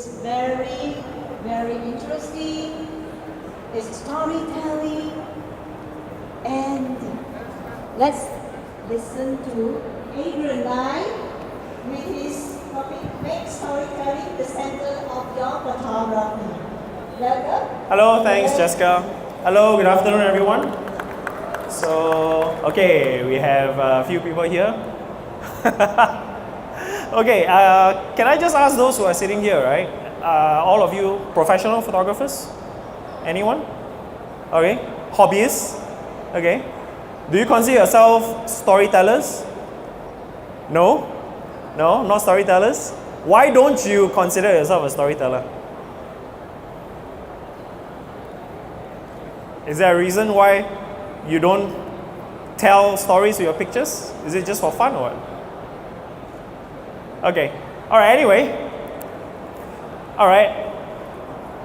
It's very, very interesting. It's storytelling. And let's listen to Adrian Lai with his topic, Make Storytelling the Center of Your Photography. Welcome. Hello, thanks Jessica. Hello, good afternoon everyone. So, okay, we have a few people here. Okay, can I just ask those who are sitting here, right? All of you professional photographers? Anyone? Okay, hobbyists? Okay. Do you consider yourself storytellers? No? No, not storytellers? Why don't you consider yourself a storyteller? Is there a reason why you don't tell stories with your pictures? Is it just for fun or what? Okay. Alright, anyway. Alright.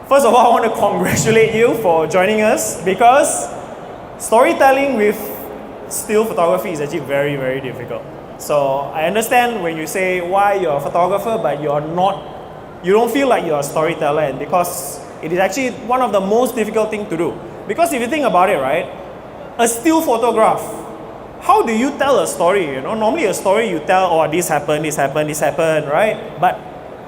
First of all, I want to congratulate you for joining us because storytelling with still photography is actually very, very difficult. So I understand when you say why you're a photographer but you don't feel like you're a storyteller, and because it is actually one of the most difficult things to do. Because if you think about it, right, a still photograph, how do you tell a story? You know, normally a story you tell, oh, this happened, right? But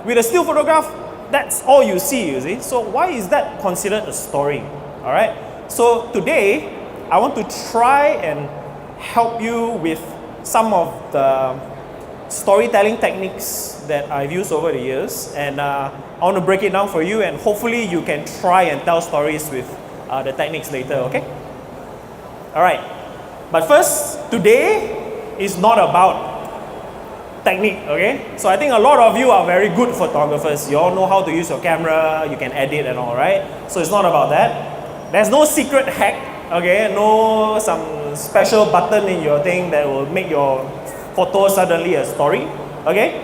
with a still photograph, that's all you see. So why is that considered a story? All right. So today, I want to try and help you with some of the storytelling techniques that I've used over the years, and I want to break it down for you, and hopefully you can try and tell stories with the techniques later, okay? All right. But first, today is not about technique, okay? So I think a lot of you are very good photographers. You all know how to use your camera, you can edit and all, right? So it's not about that. There's no secret hack, okay? No some special button in your thing that will make your photo suddenly a story, okay?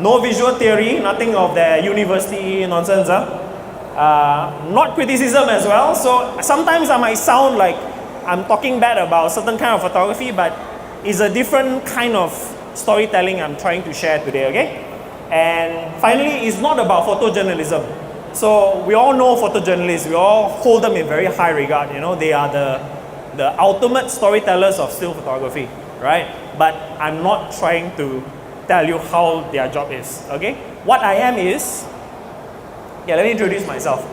No visual theory, nothing of the university nonsense, not criticism as well. So sometimes I might sound like I'm talking bad about certain kind of photography, but it's a different kind of storytelling I'm trying to share today, okay? And finally, it's not about photojournalism. So we all know photojournalists, we all hold them in very high regard, you know, they are the ultimate storytellers of still photography, right? But I'm not trying to tell you how their job is, okay? What I am is, let me introduce myself.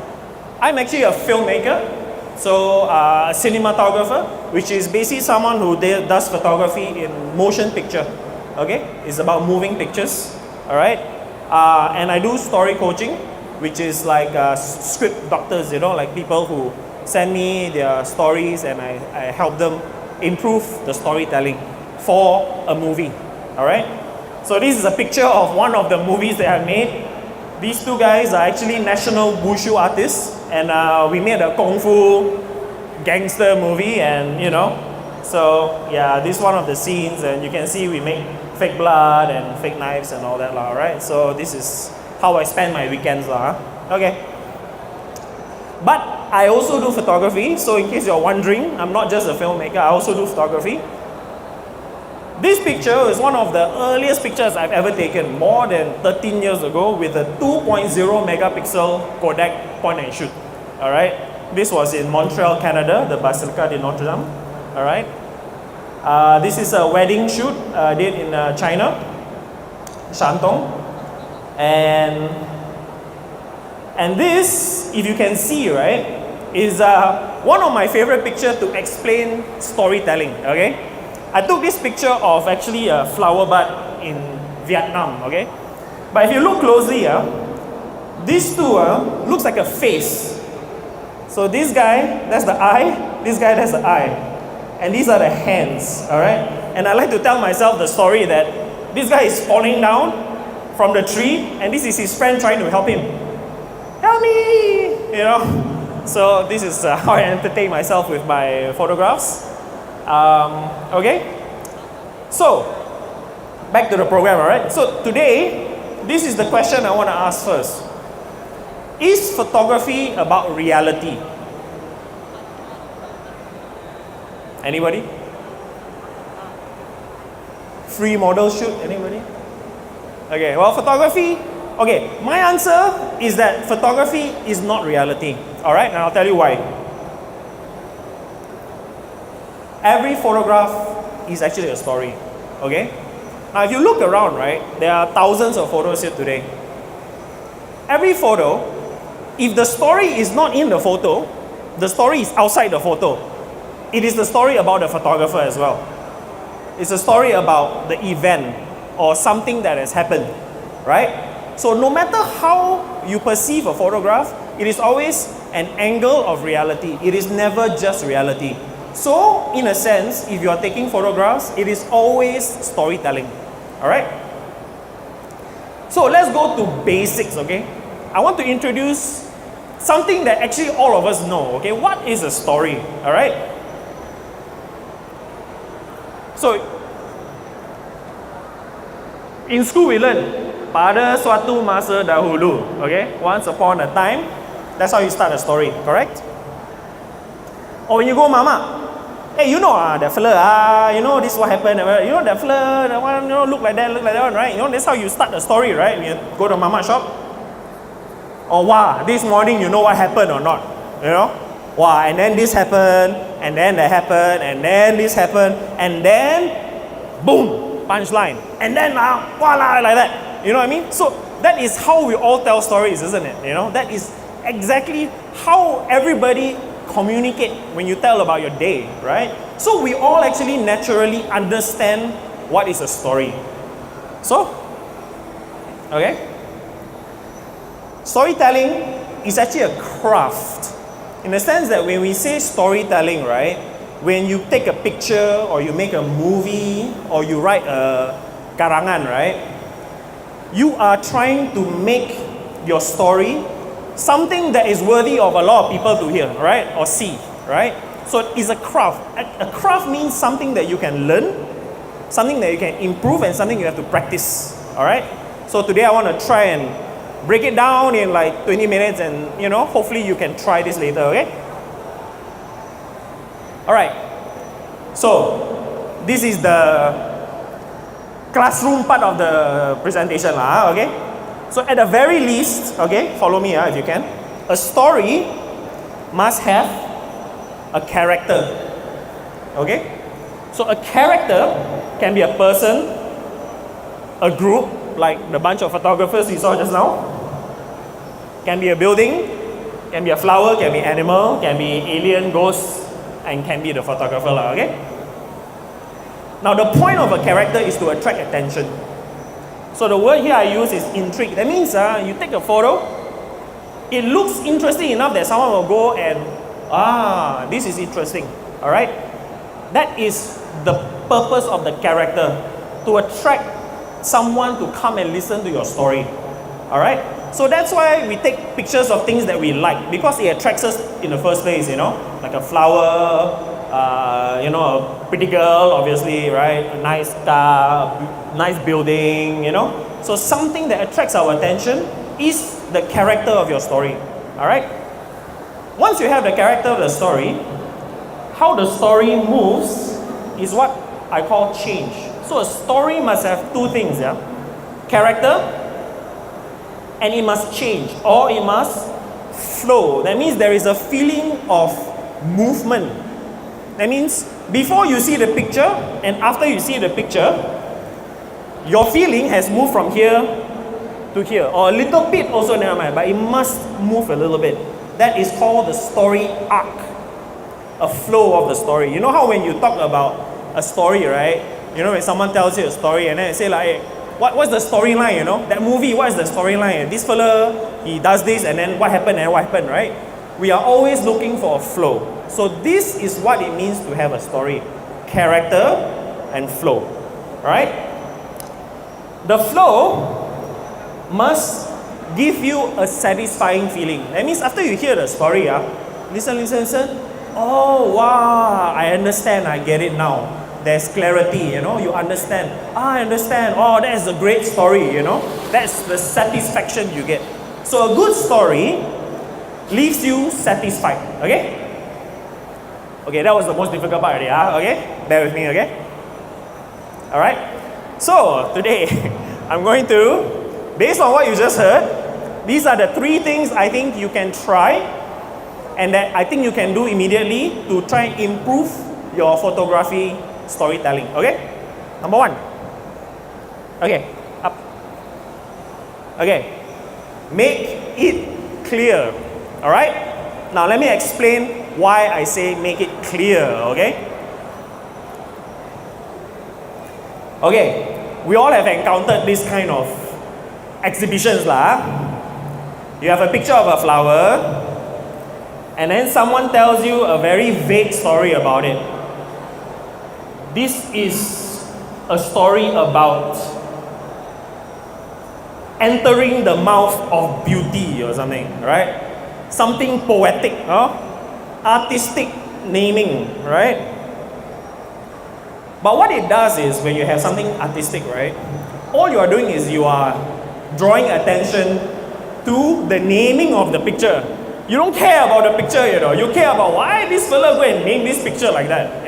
I'm actually a filmmaker, so a cinematographer, which is basically someone who does photography in motion picture, okay? It's about moving pictures, all right? And I do story coaching, which is like script doctors, you know, like people who send me their stories and I help them improve the storytelling for a movie, all right? So this is a picture of one of the movies that I made. These two guys are actually national wushu artists, and we made a kung fu gangster movie, and you know, so yeah, this is one of the scenes, and you can see we make fake blood and fake knives and all that, right? So this is how I spend my weekends, okay. But I also do photography, so in case you're wondering, I'm not just a filmmaker, I also do photography. This picture is one of the earliest pictures I've ever taken, more than 13 years ago, with a 2.0 megapixel Kodak point and shoot. All right, this was in Montreal, Canada, the Basilica de Notre Dame. All right, this is a wedding shoot did in China, Shantung, and this, if you can see, right, is one of my favorite pictures to explain storytelling. Okay. I took this picture of actually a flower bud in Vietnam, okay? But if you look closely, these two looks like a face. So this guy, that's the eye, this guy, that's the eye. And these are the hands, all right? And I like to tell myself the story that this guy is falling down from the tree, and this is his friend trying to help him. Help me! You know? So this is how I entertain myself with my photographs. Okay, so back to the program, all right? So today, this is the question I want to ask first. Is photography about reality? Anybody? Free model shoot, anybody? Okay, well, photography Okay, my answer is that photography is not reality. Alright, and I'll tell you why. Every photograph is actually a story. Okay? Now if you look around, right, there are thousands of photos here today. Every photo, if the story is not in the photo, the story is outside the photo. It is the story about the photographer as well. It's a story about the event or something that has happened, right? So no matter how you perceive a photograph, it is always an angle of reality. It is never just reality. So in a sense, if you are taking photographs, it is always storytelling, all right? So let's go to basics, okay? I want to introduce something that actually all of us know, okay? What is a story, all right? So, in school we learn, pada suatu masa dahulu, okay? Once upon a time, that's how you start a story, correct? Or when you go mama, hey, you know that fella, you know this is what happened, you know that fella, that one, you know, look like that one, right? You know, that's how you start a story, right? When you go to mama shop. Or wow, this morning you know what happened or not, you know? Wow, and then this happened, and then that happened, and then this happened, and then boom, punchline, and then voila, like that. You know what I mean? So that is how we all tell stories, isn't it? You know, that is exactly how everybody communicate when you tell about your day, right? So we all actually naturally understand what is a story. So, okay? Storytelling is actually a craft. In the sense that when we say storytelling, right? When you take a picture or you make a movie or you write a karangan, right? You are trying to make your story something that is worthy of a lot of people to hear, right? Or see, right? So it's a craft. A craft means something that you can learn, something that you can improve, and something you have to practice, all right? So today I want to try and break it down in like 20 minutes and, you know, hopefully you can try this later, okay? All right. So this is the classroom part of the presentation, okay? So at the very least, okay, follow me if you can. A story must have a character, okay? So a character can be a person, a group, like the bunch of photographers you saw just now. Can be a building, can be a flower, can be animal, can be alien, ghost, and can be the photographer, okay? Now the point of a character is to attract attention. So the word here I use is intrigue. That means you take a photo, it looks interesting enough that someone will go and, this is interesting, all right? That is the purpose of the character, to attract someone to come and listen to your story, all right? So that's why we take pictures of things that we like, because it attracts us in the first place, you know, like a flower, you know, a pretty girl, obviously, right? A nice car, nice building, you know. So something that attracts our attention is the character of your story, all right? Once you have the character of the story, how the story moves is what I call change. So a story must have two things, yeah? Character, and it must change, or it must flow. That means there is a feeling of movement. That means before you see the picture and after you see the picture, your feeling has moved from here to here, or a little bit also, never mind, but it must move a little bit. That is called the story arc, a flow of the story. You know how when you talk about a story, right? You know when someone tells you a story and then they say like, hey, what's the storyline, you know? That movie, what is the storyline? This fella, he does this and then what happened, right? We are always looking for a flow. So this is what it means to have a story. Character and flow, right? The flow must give you a satisfying feeling. That means after you hear the story, listen. Oh, wow, I understand, I get it now. There's clarity, you know, you understand. I understand. Oh, that is a great story, you know. That's the satisfaction you get. So a good story leaves you satisfied, okay? Okay, that was the most difficult part already, okay? Bear with me, okay? Alright? So, today, I'm going to based on what you just heard, these are the 3 things I think you can try and that I think you can do immediately to try and improve your photography storytelling. Okay? Number 1. Okay, up. Okay, make it clear. Alright? Now let me explain why I say make it clear, okay? Okay, we all have encountered this kind of exhibitions lah. You have a picture of a flower and then someone tells you a very vague story about it. This is a story about entering the mouth of beauty or something, right? Something poetic, artistic naming, right? But what it does is when you have something artistic, right? All you are doing is you are drawing attention to the naming of the picture. You don't care about the picture, You care about why this fella go and name this picture like that,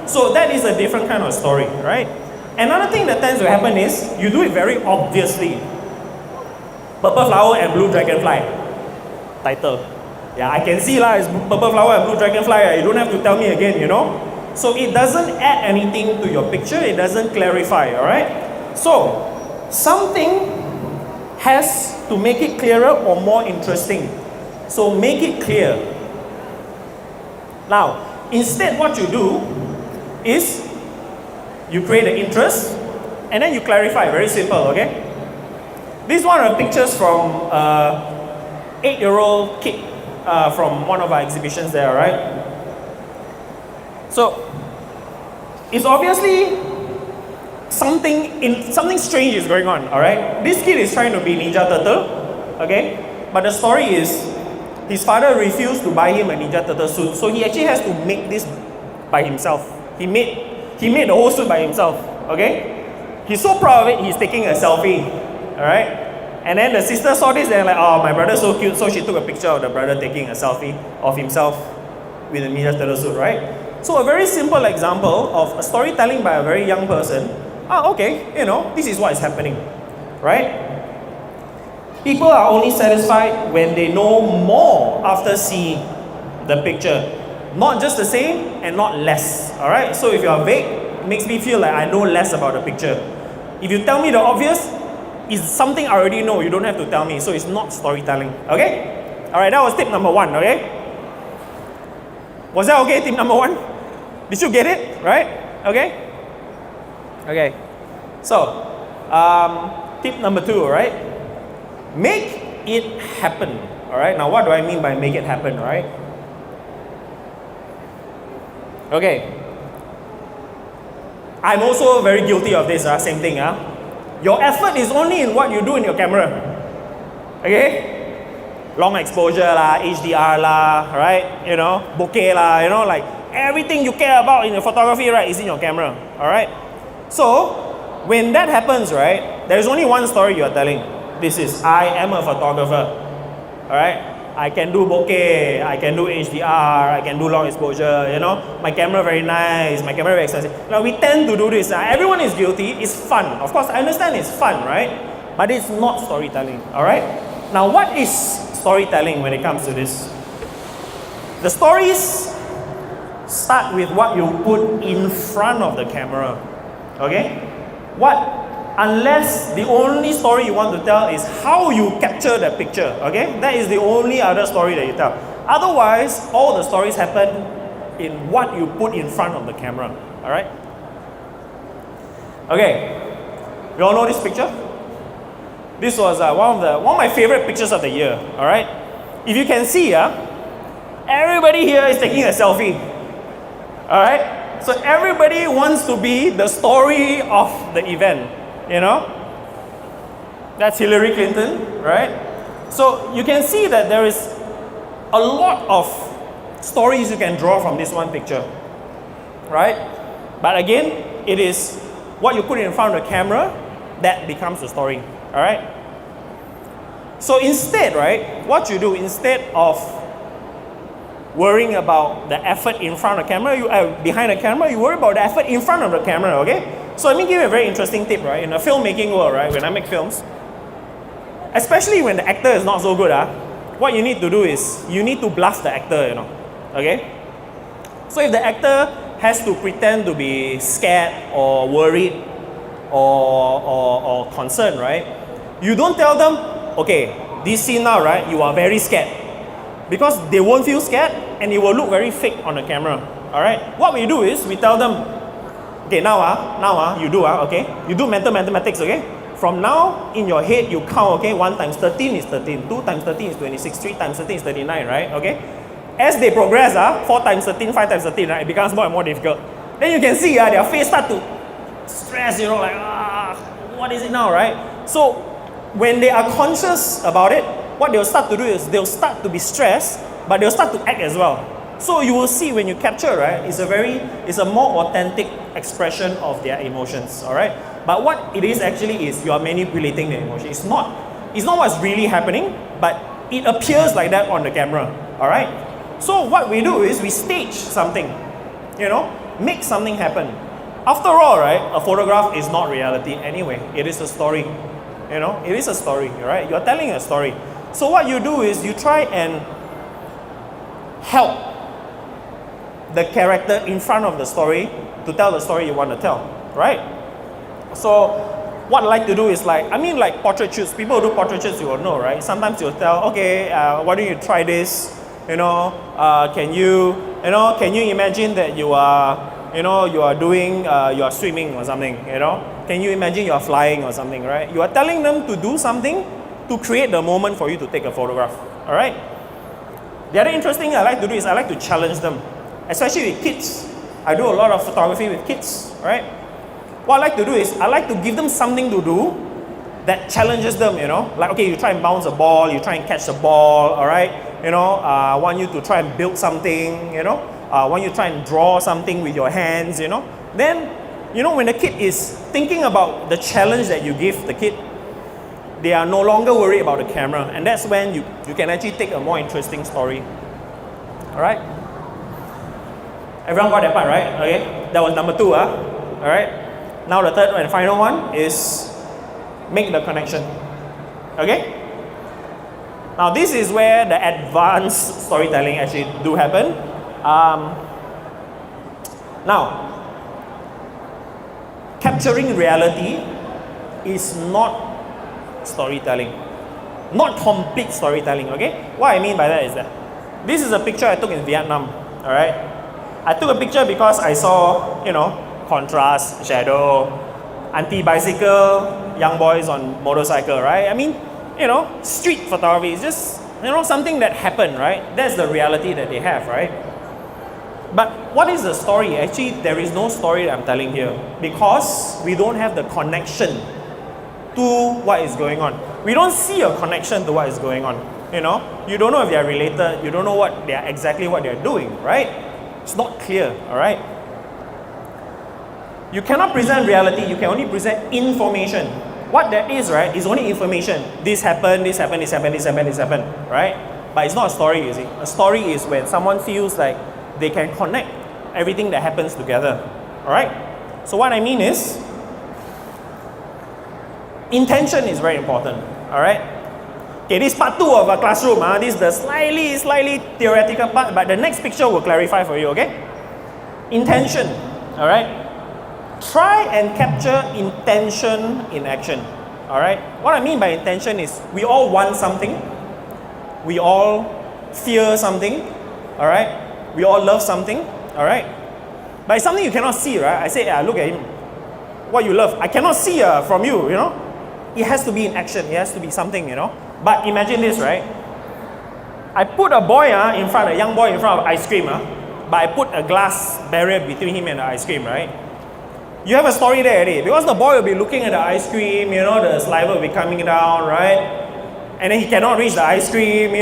So that is a different kind of story, right? Another thing that tends to happen is you do it very obviously. Purple flower and blue dragonfly. Title. Yeah, I can see lah, it's purple flower and blue dragonfly. You don't have to tell me again, So it doesn't add anything to your picture, it doesn't clarify, alright? So, something has to make it clearer or more interesting. So make it clear. Now, instead what you do is you create an interest and then you clarify, very simple, okay? This is one of the pictures from 8-year-old kid from one of our exhibitions there, right? So, it's obviously something strange is going on, alright? This kid is trying to be Ninja Turtle, okay? But the story is, his father refused to buy him a Ninja Turtle suit, so he actually has to make this by himself. He made the whole suit by himself, okay? He's so proud of it, he's taking a selfie, alright? And then the sister saw this and like, oh, my brother's so cute, so she took a picture of the brother taking a selfie of himself with a Ninja Turtle suit, right? So a very simple example of a storytelling by a very young person. Okay, this is what is happening, right? People are only satisfied when they know more after seeing the picture. Not just the same and not less, alright? So if you are vague, it makes me feel like I know less about the picture. If you tell me the obvious, it's something I already know, you don't have to tell me, so it's not storytelling, okay? Alright, that was tip number 1, okay? Was that okay, tip number 1? Did you get it? Right? Okay? Okay. So, tip number 2, right? Make it happen. Alright? Now, what do I mean by make it happen, right? Okay. I'm also very guilty of this, same thing. Your effort is only in what you do in your camera. Okay? Long exposure lah, HDR lah, right? Bokeh lah, like everything you care about in your photography, right, is in your camera, alright? So, when that happens, right, there's only one story you're telling. This is, I am a photographer, alright? I can do bokeh, I can do HDR, I can do long exposure, my camera very nice, my camera very expensive. Now, we tend to do this, everyone is guilty, it's fun. Of course, I understand it's fun, right? But it's not storytelling, alright? Now, what is storytelling when it comes to this? The stories start with what you put in front of the camera, okay? Unless the only story you want to tell is how you capture the picture, okay? That is the only other story that you tell. Otherwise, all the stories happen in what you put in front of the camera, alright? Okay, you all know this picture? This was one of my favorite pictures of the year, alright? If you can see, everybody here is taking a selfie. Alright? So everybody wants to be the story of the event, That's Hillary Clinton, right? So you can see that there is a lot of stories you can draw from this one picture, right? But again, it is what you put in front of the camera that becomes the story, alright? So instead, right, what you do instead of worrying about the effort in front of the camera, behind the camera, you worry about the effort in front of the camera, okay? So let me give you a very interesting tip, right? In the filmmaking world, right, when I make films, especially when the actor is not so good, what you need to do is you need to bluff the actor, okay? So if the actor has to pretend to be scared or worried or concerned, right? You don't tell them, okay, this scene now, right, you are very scared. Because they won't feel scared and it will look very fake on the camera, all right? What we do is we tell them, okay, now you do, okay? You do mental mathematics, okay? From now, in your head, you count, okay? 1 times 13 is 13, 2 times 13 is 26, 3 times 13 is 39, right? Okay? As they progress, 4 times 13, 5 times 13, right? It becomes more and more difficult. Then you can see their face start to stress, like, what is it now, right? So, when they are conscious about it, what they'll start to do is they'll start to be stressed, but they'll start to act as well. So you will see when you capture, right, it's a more authentic expression of their emotions, all right? But what it is actually is you are manipulating the emotion. It's not what's really happening, but it appears like that on the camera, all right? So what we do is we stage something, make something happen. After all, right, a photograph is not reality anyway. It is a story, it is a story, right? You're telling a story. So what you do is you try and help the character in front of the story to tell the story you want to tell, right? So what I like to do is like portrait shoots. People who do portrait shoots, you will know, right? Sometimes you'll tell, okay, why don't you try this? Can you imagine that you are swimming or something, Can you imagine you are flying or something, right? You are telling them to do something to create the moment for you to take a photograph, all right? The other interesting thing I like to do is I like to challenge them, especially with kids. I do a lot of photography with kids, right? What I like to do is I like to give them something to do that challenges them, Like, okay, you try and bounce a ball, you try and catch the ball, all right? I want you to try and build something, I want you to try and draw something with your hands, Then, when the kid is thinking about the challenge that you give the kid, they are no longer worried about the camera. And that's when you can actually take a more interesting story. All right? Everyone got that part, right? Okay, that was number 2, all right? Now the third and final one is make the connection. Okay? Now this is where the advanced storytelling actually do happen. Now, capturing reality is not storytelling. Not complete storytelling, okay? What I mean by that is that this is a picture I took in Vietnam, all right? I took a picture because I saw, contrast, shadow, anti-bicycle, young boys on motorcycle, right? I mean, street photography is just, something that happened, right? That's the reality that they have, right? But what is the story? Actually, there is no story that I'm telling here because we don't have the connection to what is going on. We don't see a connection to what is going on. You don't know if they are related. You don't know what they're doing, right? It's not clear, all right? You cannot present reality. You can only present information. What that is, right, is only information. This happened, right? But it's not a story, you see. A story is when someone feels like they can connect everything that happens together, all right? So what I mean is, intention is very important, all right? Okay, this part 2 of a classroom, this is the slightly theoretical part, but the next picture will clarify for you, okay? Intention, all right? Try and capture intention in action, all right? What I mean by intention is we all want something, we all fear something, all right? We all love something, all right? But it's something you cannot see, right? I say, look at him. What you love, I cannot see from you, It has to be in action. It has to be something, But imagine this, right? I put a young boy in front of ice cream, but I put a glass barrier between him and the ice cream, right? You have a story there already. Because the boy will be looking at the ice cream, the saliva will be coming down, right? And then he cannot reach the ice cream,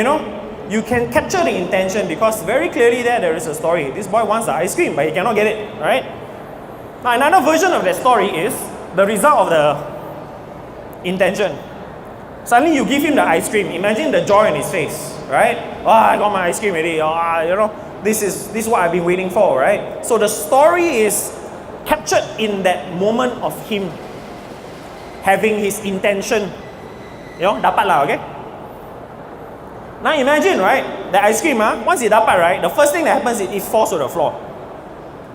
You can capture the intention because very clearly there is a story. This boy wants the ice cream, but he cannot get it, right? Now another version of that story is the result of the intention. Suddenly you give him the ice cream. Imagine the joy in his face, right? I got my ice cream already. This is what I've been waiting for, right? So the story is captured in that moment of him having his intention Dapat lah, okay? Now imagine, right, the ice cream, once it dapat, right, the first thing that happens is it falls to the floor.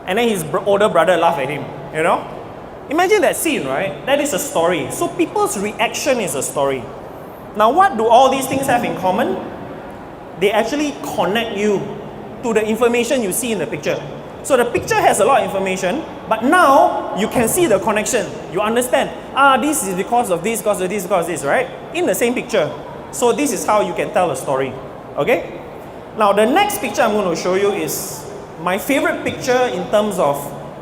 And then his older brother laughed at him, Imagine that scene, right? That is a story. So people's reaction is a story. Now what do all these things have in common? They actually connect you to the information you see in the picture. So the picture has a lot of information, but now you can see the connection. You understand, this is because of this, because of this, because of this, right? In the same picture. So this is how you can tell a story, okay? Now the next picture I'm going to show you is my favorite picture in terms of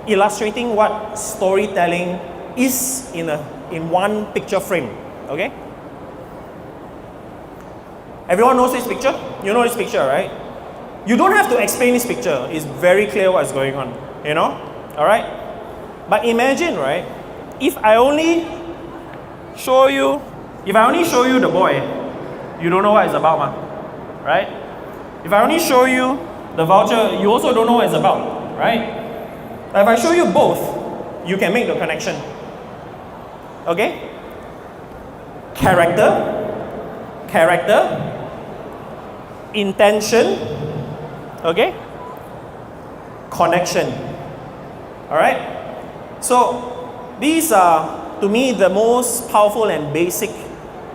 illustrating what storytelling is in one picture frame, okay? Everyone knows this picture? You know this picture, right? You don't have to explain this picture. It's very clear what's going on, Alright? But imagine, right? If I only show you the boy, you don't know what it's about, right? If I only show you the voucher, you also don't know what it's about, right? But if I show you both, you can make the connection. Okay? Character, intention, okay? Connection. Alright? So, these are, to me, the most powerful and basic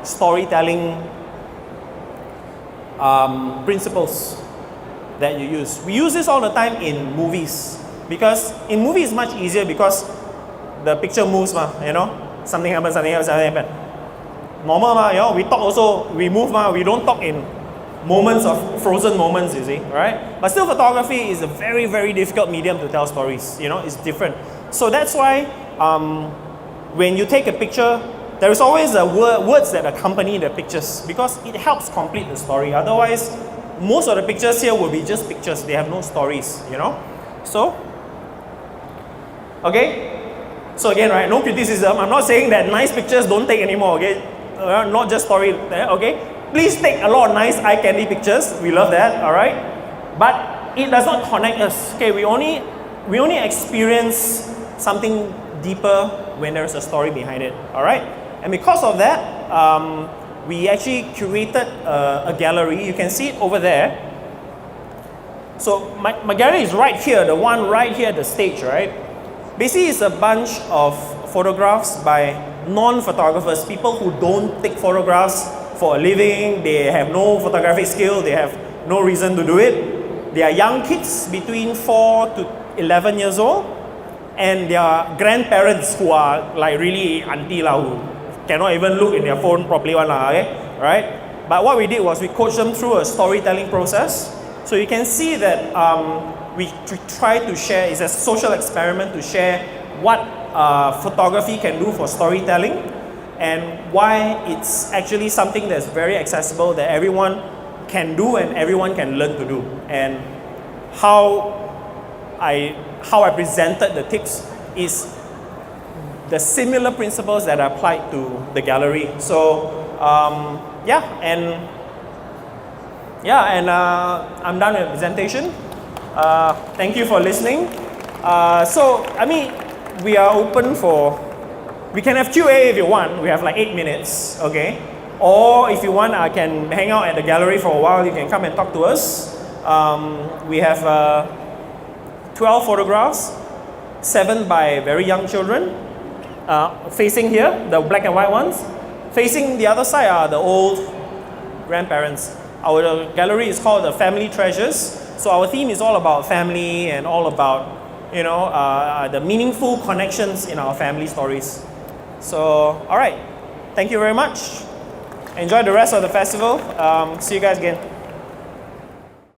storytelling principles that you use. We use this all the time in movies. Because in movies it's much easier because the picture moves, Something happens, something happens. Normal, we talk also, we move, we don't talk in moments of frozen moments, you see, right? But still photography is a very, very difficult medium to tell stories, it's different. So that's why when you take a picture, there is always words that accompany the pictures because it helps complete the story. Otherwise, most of the pictures here will be just pictures. They have no stories, So, okay? So again, right, no criticism. I'm not saying that nice pictures don't take anymore, okay? Not just story, okay? Please take a lot of nice eye candy pictures. We love that, alright? But it does not connect us. Okay, we only experience something deeper when there's a story behind it, alright? And because of that, we actually curated a gallery. You can see it over there. So my gallery is right here, the one right here at the stage, right? Basically, it's a bunch of photographs by non-photographers, people who don't take photographs for a living, they have no photographic skill, they have no reason to do it. They are young kids between 4 to 11 years old, and their grandparents who are like really auntie who cannot even look in their phone properly, okay? Right? But what we did was we coached them through a storytelling process. So you can see that we try to share, it's a social experiment to share what photography can do for storytelling and why it's actually something that's very accessible that everyone can do and everyone can learn to do. And how I presented the tips is the similar principles that are applied to the gallery. So I'm done with the presentation. Thank you for listening. We are open for, we can have QA if you want. We have like 8 minutes, okay? Or if you want, I can hang out at the gallery for a while. You can come and talk to us. We have 12 photographs, 7 by very young children. Facing here, the black and white ones. Facing the other side are the old grandparents. Our gallery is called the Family Treasures. So our theme is all about family and all about, the meaningful connections in our family stories. So, all right. Thank you very much. Enjoy the rest of the festival. See you guys again.